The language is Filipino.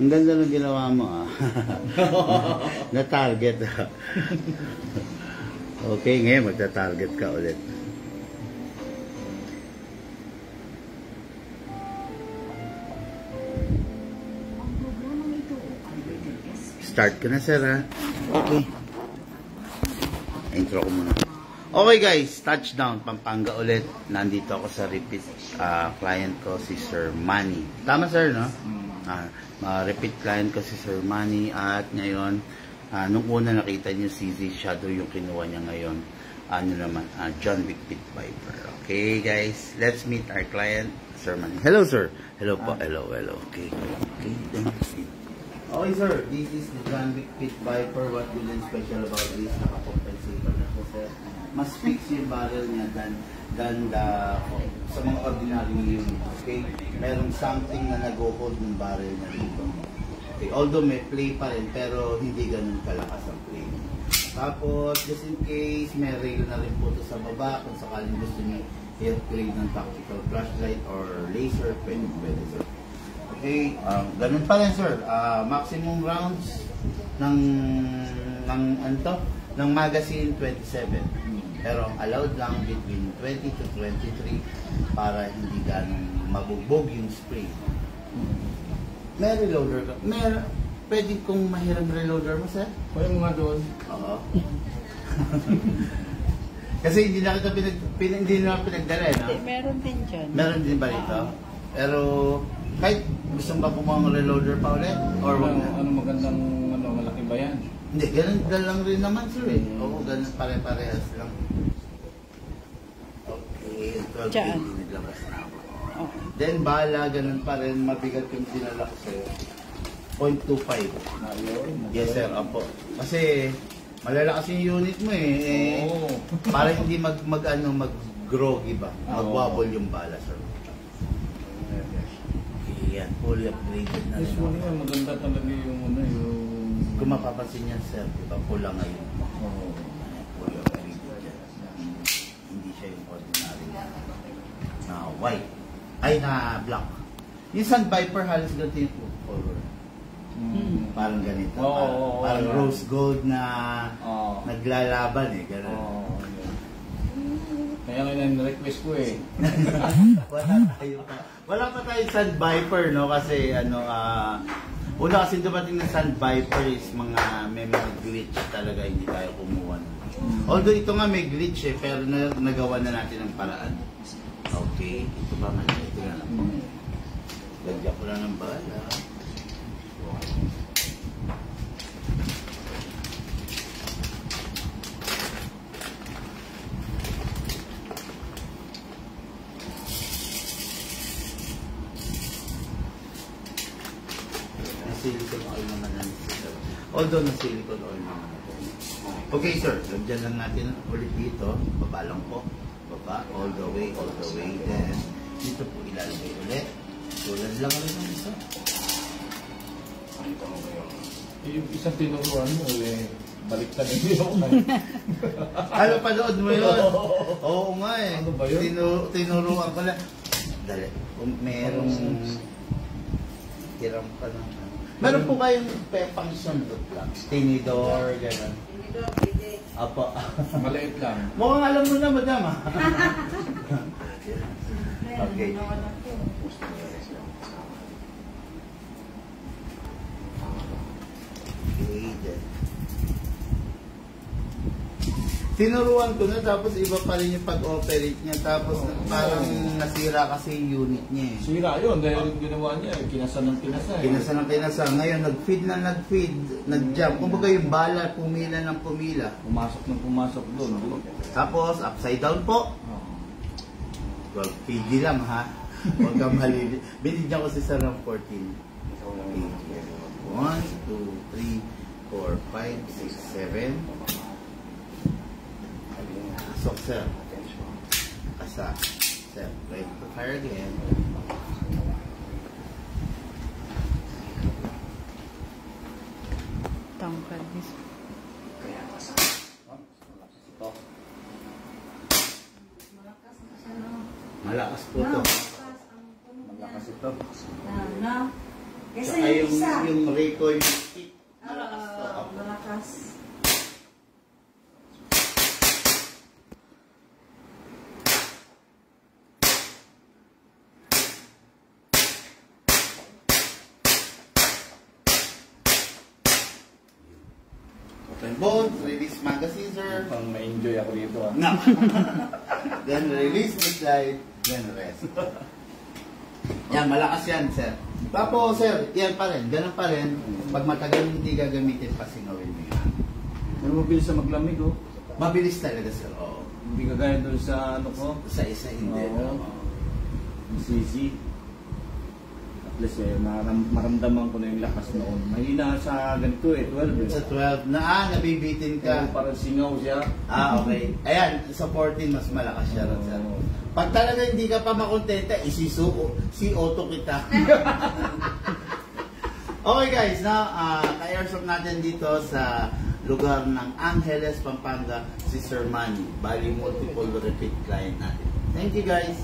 Ang ganda ng ginawa mo ah. Na-target ah. Okay, ngayon magta-target ka ulit. Start ko na sir ha. Okay. Intro ko muna. Okay guys, touchdown Pampanga ulit. Nandito ako sa repeat client ko si Sir Manny. Tama sir no? Repeat client ko si Sir Manny at ngayon nung una nakita niyo CZ Shadow yung kinuha niya ngayon. Ano naman, John Wick Pit Viper. Okay guys, let's meet our client Sir Manny. Hello sir. Hello po. Hello. Okay. Okay, thank you. Okay sir, this is the John Wick Pit Viper. What good and special about this? Nakakompensator na po sir. Mas fix yung barrel niya than sa mga ordinary unit. Okay? Merong something na nag-hold ng barrel niya dito. Okay? Although may play pa rin, pero hindi ganun kalakas ang play. Tapos, just in case, may rail na rin po ito sa baba. Kung sakaling gusto niyo i-upgrade ng tactical flashlight or laser, pwede sir. Okay, ganun pa rin sir. Maximum rounds ng magazine 27. Pero allowed lang between 20 to 23 para hindi ganun mabugbog yung spray. May reloader ka? Pwede kong mahirap reloader mo sir? Pwede mo nga doon. Oo. Kasi hindi na kita pinagdala no? Meron din dyan. Meron din ba dito? Pero kahit gusto ba kumuha ng reloader pa ulit? Or ano magandang malaki ba yan? Hindi, ganun lang rin naman sir eh. Oo, ganun pare-parehas lang. Okay, 12 naglabas na ako. Then bala, ganun pa rin, mabigat yung dinala ko sa'yo. 0.25. Yes sir, apo. Kasi malalakas yung unit mo eh. Para hindi mag-groggy ba? Mag-wobble yung bala sir. Okay, yan. Fully upgraded na rin. Usually maganda talaga yung kung mapapansin niyan sir, diba, pula ngayon. Fully upgraded dyan. Hindi siya yung ordinary na white. Ay, na black. Yung Sun Viper halos ganito yung color. Parang ganito. Parang rose gold na naglalaban eh. Ganun. Kaya ngayon request ko eh. Wala pa tayo Sun Viper no kasi una kasi dumating na Sun Viper is may mga glitch talaga hindi tayo kumuha. Although ito nga may glitch eh pero nagawa na natin ang paraan. Okay, ito ba man? Ito na lang po. Lagyan ko lang ng bala. Silicone oil naman na sir. Although na silicone oil naman ako. Okay sir, lagyan lang natin ulit dito. Baba lang po. Baba, all the way. Then, dito po ilalagay ulit. Tulad lang rin ang isa. Yung isang tinuruan mo eh, baliktad na yun. Ano, panood mo yun? Oo nga eh. Ano ba yun? Tinuruan ko lang. Dali. Merong tiram pa lang. Meron po kayong function doon lang. Tinidor, gano'n. Tinidor, pwede. Apo. Maliit lang. Mukhang alam mo na, madam ah. Okay. Tinuruan ko na tapos iba pa rin yung pag-operate niya tapos parang nasira kasi yung unit niya eh. Sira yun dahil yung ginawa niya kinasa ng kinasa. Kinasa ng kinasa. Ngayon nag-feed, nag-jump. Kumbaga yung bala pumila ng pumila. Pumasok doon. Tapos upside down po. Well, PD lang ha. Huwag kang malili. Binigyan ko si Sir ng 14. 1, 2, 3, 4, 5, 6, 7. So, sir. Kasa. Sir, wait to fire again. Tangkad. Malakas po to. Malakas ito. Kasi Tsaka yung isa. yung recoil stick. Malakas to. Malakas. Open bolt, release magazine, sir. Pang ma-enjoy ako dito ah. No. Then release the slide, then rest. Yan, malakas yan, sir. Tapos, sir, yan pa rin, ganun pa rin. Pag matagal hindi gagamitin, pasingawin mo yan. Pero mabilis sa maglamig oh. Mabilis talaga, sir. Oo. Hindi kagaya doon sa ano ko. Sa isa hindi. Oo. Oo. Easy. At least eh, maramdaman ko na yung lakas noon. Mahina sa ganito eh, 12 eh. Sa 12 na, nabibitin Kaya ka. parang singaw siya. Okay. Ayan, sa 14, mas malakas siya rin, sir. Oo. Pag talaga hindi ka pa makontenta, si Otto kita. Okay guys, now, ka-airsoft natin dito sa lugar ng Angeles, Pampanga, si Sir Manny. Bali, multiple repeat client natin. Thank you guys.